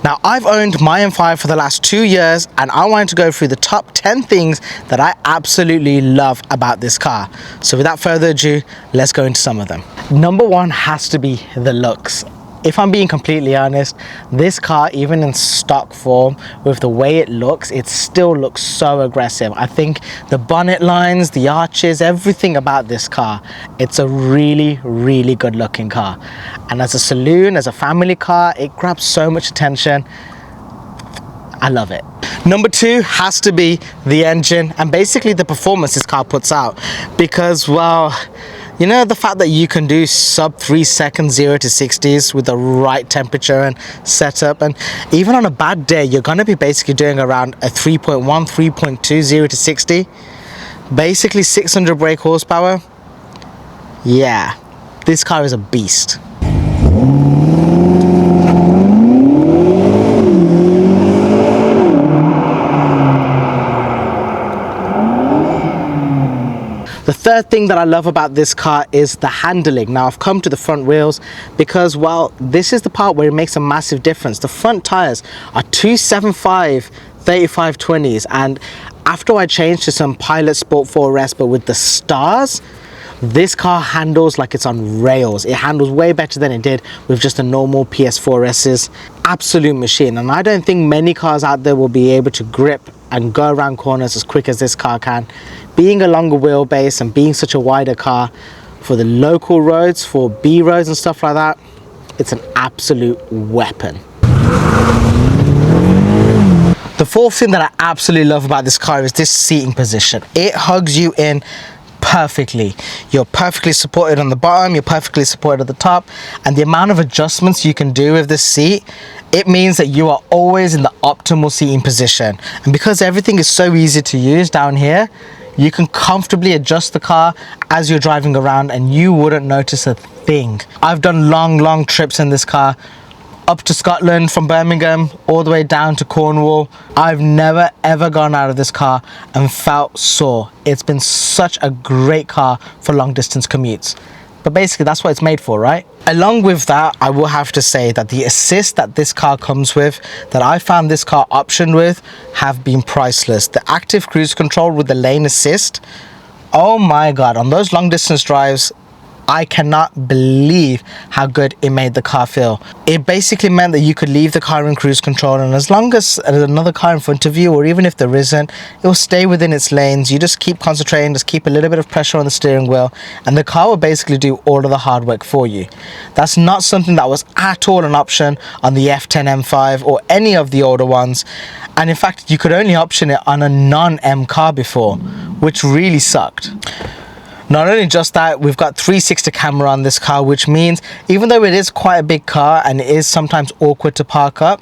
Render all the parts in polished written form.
Now, I've owned my M5 for the last 2 years, and I wanted to go through the top 10 things that I absolutely love about this car. So without further ado, let's go into some of them. Number one has to be the looks. If I'm being completely honest, this car, even in stock form, with the way it looks, it still looks so aggressive. I think the bonnet lines, the arches, everything about this car, it's a really, really good looking car. And as a saloon, as a family car, it grabs so much attention. I love it. Number two has to be the engine and basically the performance this car puts out, because, well, you know, the fact that you can do sub 3 seconds 0 to 60s with the right temperature and setup, and even on a bad day you're going to be basically doing around a 3.1, 3.2 0 to 60, basically 600 brake horsepower. Yeah, this car is a beast. The third thing that I love about this car is the handling. Now, I've come to the front wheels because, well, this is the part where it makes a massive difference. The front tires are 275 35/20s, and after I changed to some Pilot Sport 4S but with the stars, this car handles like it's on rails. It handles way better than it did with just a normal PS4S's. Absolute machine, and I don't think many cars out there will be able to grip and go around corners as quick as this car can. Being a longer wheelbase and being such a wider car for the local roads, for B roads and stuff like that, it's an absolute weapon. The fourth thing that I absolutely love about this car is this seating position. It hugs you in perfectly. You're perfectly supported on the bottom, you're perfectly supported at the top, and the amount of adjustments you can do with this seat, it means that you are always in the optimal seating position. And because everything is so easy to use down here, you can comfortably adjust the car as you're driving around and you wouldn't notice a thing. I've done long trips in this car, up to Scotland from Birmingham all the way down to Cornwall. I've never ever gone out of this car and felt sore. It's been such a great car for long distance commutes. But basically that's what it's made for, right? Along with that, I will have to say that the assist that this car comes with, that I found this car optioned with, have been priceless. The active cruise control with the lane assist, oh my god, on those long distance drives, I cannot believe how good it made the car feel. It basically meant that you could leave the car in cruise control, and as long as there's another car in front of you, or even if there isn't, it will stay within its lanes. You just keep concentrating, just keep a little bit of pressure on the steering wheel, and the car will basically do all of the hard work for you. That's not something that was at all an option on the F10 M5 or any of the older ones. And in fact, you could only option it on a non-M car before, which really sucked. Not only just that, we've got 360 camera on this car, which means even though it is quite a big car and it is sometimes awkward to park up,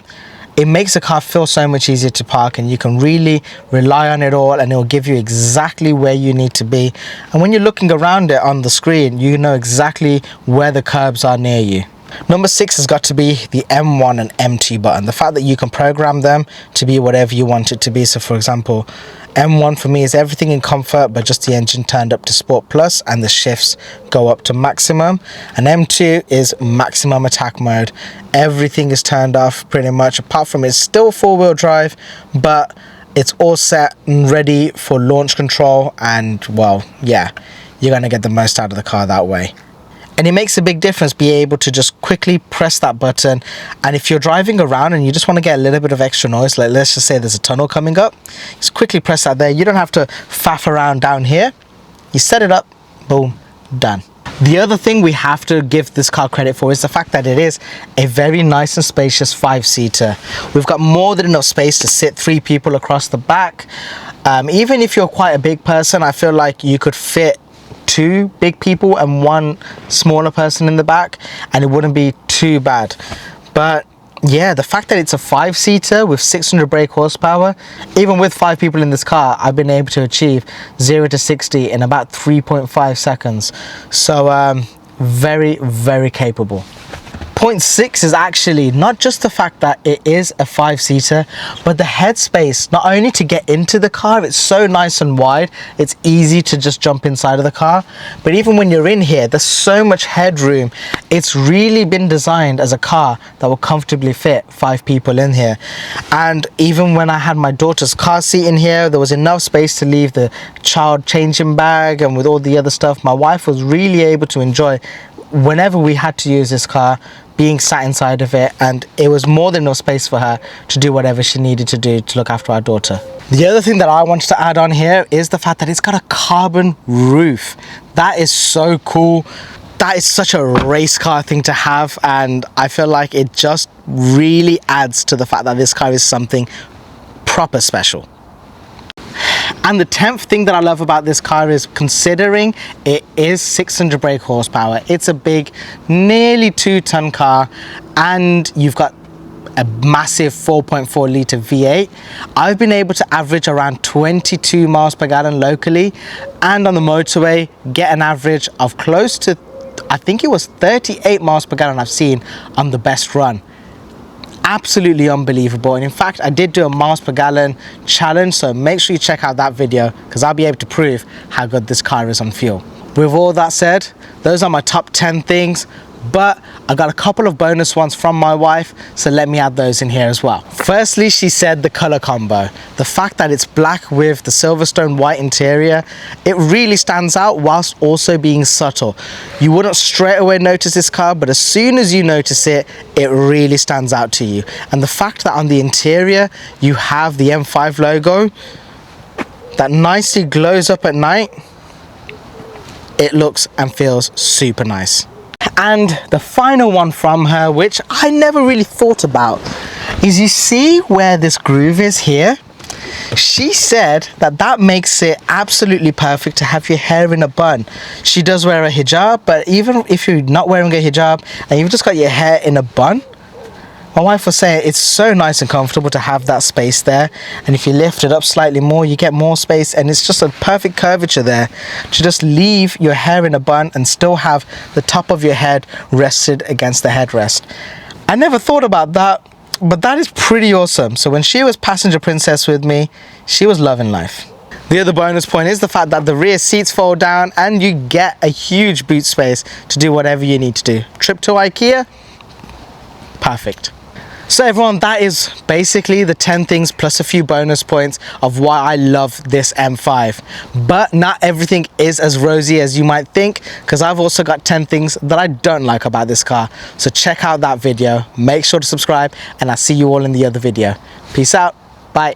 it makes the car feel so much easier to park, and you can really rely on it all, and it will give you exactly where you need to be. And when you're looking around it on the screen, you know exactly where the curbs are near you. Number 6 has got to be the M1 and M2 button. The fact that you can program them to be whatever you want it to be. So for example, M1 for me is everything in comfort, but just the engine turned up to Sport Plus and the shifts go up to maximum. And M2 is maximum attack mode. Everything is turned off pretty much, apart from it's still 4-wheel drive, but it's all set and ready for launch control. And well, yeah, you're going to get the most out of the car that way. And it makes a big difference be able to just quickly press that button. And if you're driving around and you just want to get a little bit of extra noise, like let's just say there's a tunnel coming up, just quickly press that there. You don't have to faff around down here. You set it up, boom, done. The other thing we have to give this car credit for is the fact that it is a very nice and spacious 5-seater. We've got more than enough space to sit 3 people across the back. Even if you're quite a big person, I feel like you could fit 2 big people and 1 smaller person in the back, and it wouldn't be too bad. But yeah, the fact that it's a 5-seater with 600 brake horsepower, even with 5 people in this car, I've been able to achieve 0 to 60 in about 3.5 seconds. So very capable. Point 6 is actually not just the fact that it is a 5-seater, but the headspace, not only to get into the car, it's so nice and wide, it's easy to just jump inside of the car, but even when you're in here, there's so much headroom. It's really been designed as a car that will comfortably fit 5 people in here. And even when I had my daughter's car seat in here, there was enough space to leave the child changing bag, and with all the other stuff, my wife was really able to enjoy whenever we had to use this car being sat inside of it, and it was more than enough space for her to do whatever she needed to do to look after our daughter. The other thing that I wanted to add on here is the fact that it's got a carbon roof. That is so cool. That is such a race car thing to have, and I feel like it just really adds to the fact that this car is something proper special. And the 10th thing that I love about this car is, considering it is 600 brake horsepower, it's a big, nearly 2-ton car, and you've got a massive 4.4 litre V8. I've been able to average around 22 miles per gallon locally, and on the motorway get an average of close to, I think it was 38 miles per gallon I've seen on the best run. Absolutely unbelievable. And in fact, I did do a miles per gallon challenge, so make sure you check out that video, because I'll be able to prove how good this car is on fuel. With all that said, those are my top 10 things, but I got a couple of bonus ones from my wife, so let me add those in here as well. Firstly, she said the color combo. The fact that it's black with the Silverstone white interior, it really stands out whilst also being subtle. You wouldn't straight away notice this car, but as soon as you notice it, it really stands out to you. And the fact that on the interior, you have the M5 logo that nicely glows up at night, it looks and feels super nice. And the final one from her, which I never really thought about, is you see where this groove is here? She said that that makes it absolutely perfect to have your hair in a bun. She does wear a hijab, but even if you're not wearing a hijab and you've just got your hair in a bun, my wife was saying it's so nice and comfortable to have that space there, and if you lift it up slightly more, you get more space, and it's just a perfect curvature there to just leave your hair in a bun and still have the top of your head rested against the headrest. I never thought about that, but that is pretty awesome. So when she was passenger princess with me, she was loving life. The other bonus point is the fact that the rear seats fold down and you get a huge boot space to do whatever you need to do. Trip to IKEA? Perfect. So everyone, that is basically the 10 things plus a few bonus points of why I love this M5. But not everything is as rosy as you might think, because I've also got 10 things that I don't like about this car. So check out that video, make sure to subscribe, and I'll see you all in the other video. Peace out, bye.